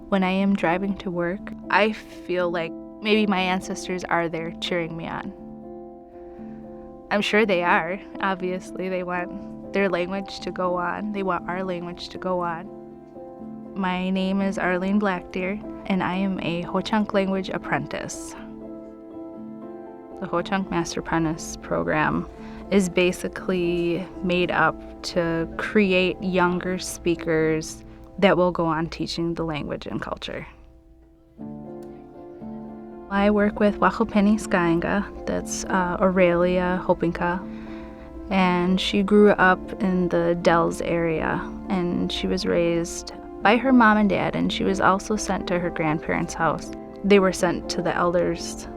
When I am driving to work, I feel like maybe my ancestors are there cheering me on. I'm sure they are. Obviously, they want their language to go on. They want our language to go on. My name is Arlene Blackdeer, and I am a Ho-Chunk language apprentice. The Ho-Chunk Master Apprentice program is basically made up to create younger speakers that will go on teaching the language and culture. I work with Wachopeni Skainga, that's Aurelia Hopinka, and she grew up in the Dells area, and she was raised by her mom and dad, and she was also sent to her grandparents' house. They were sent to the elders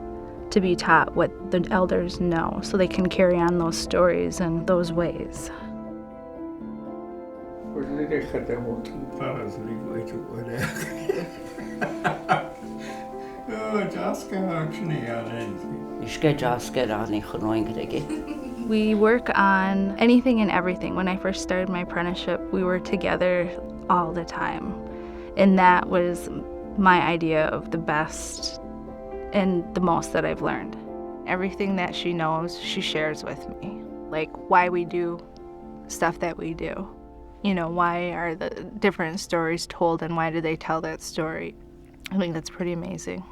to be taught what the elders know so they can carry on those stories and those ways. We work on anything and everything. When I first started my apprenticeship, we were together all the time. And that was my idea of the best and the most that I've learned. Everything that she knows, she shares with me. Like why we do stuff that we do. You know, why are the different stories told and why do they tell that story? I think that's pretty amazing.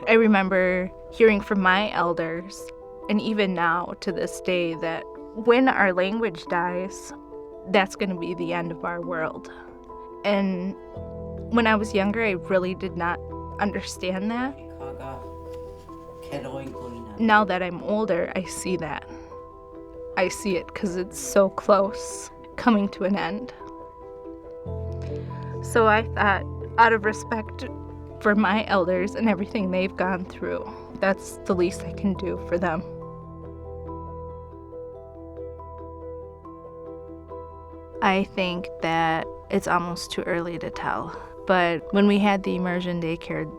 I remember hearing from my elders, and even now to this day, that when our language dies, that's going to be the end of our world. And when I was younger, I really did not understand that. Now that I'm older, I see that. I see it because it's so close, coming to an end. So I thought, out of respect for my elders and everything they've gone through, that's the least I can do for them. I think that it's almost too early to tell. But when we had the immersion daycare,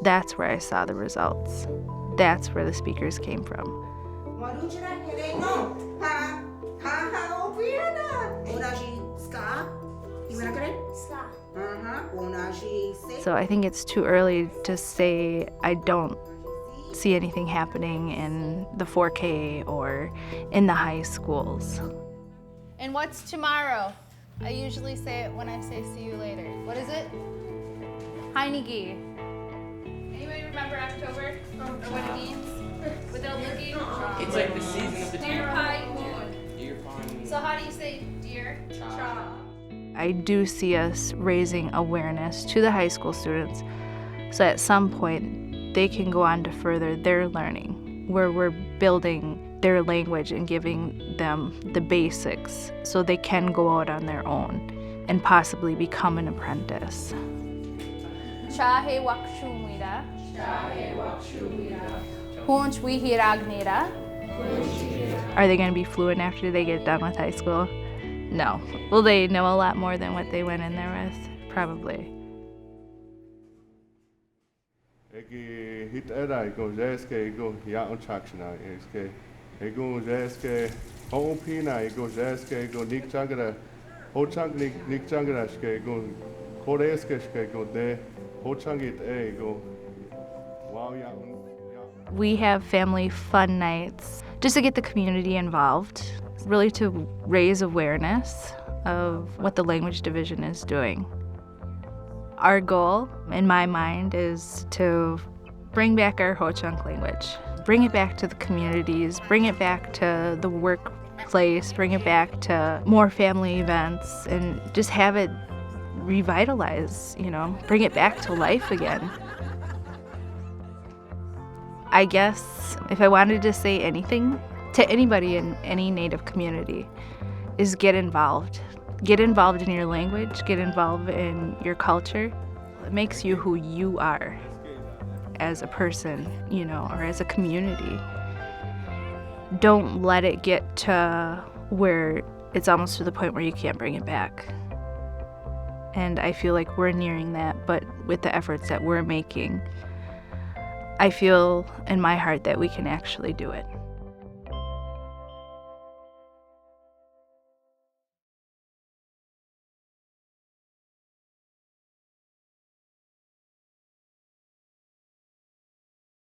that's where I saw the results. That's where the speakers came from. So I think it's too early to say I don't see anything happening in the 4K or in the high schools. And what's tomorrow? I usually say it when I say see you later. What is it? Heinige. Anybody remember October or what it means? Without looking? It's like the season of the deer. Deer pie moon. Deer pie moon. So how do you say deer? Cha. I do see us raising awareness to the high school students so at some point they can go on to further their learning, where we're building their language and giving them the basics so they can go out on their own and possibly become an apprentice. Chahe wakshumira. Chahe wakshumira. Hunch wihiragnira. Are they going to be fluent after they get done with high school? No. Will they know a lot more than what they went in there with? Probably. We have family fun nights just to get the community involved, really to raise awareness of what the language division is doing. Our goal, in my mind, is to bring back our Ho-Chunk language, bring it back to the communities, bring it back to the workplace, bring it back to more family events, and just have it revitalize, bring it back to life again. I guess if I wanted to say anything to anybody in any Native community is get involved. Get involved in your language, get involved in your culture. It makes you who you are as a person, or as a community. Don't let it get to where it's almost to the point where you can't bring it back. And I feel like we're nearing that, but with the efforts that we're making, I feel in my heart that we can actually do it.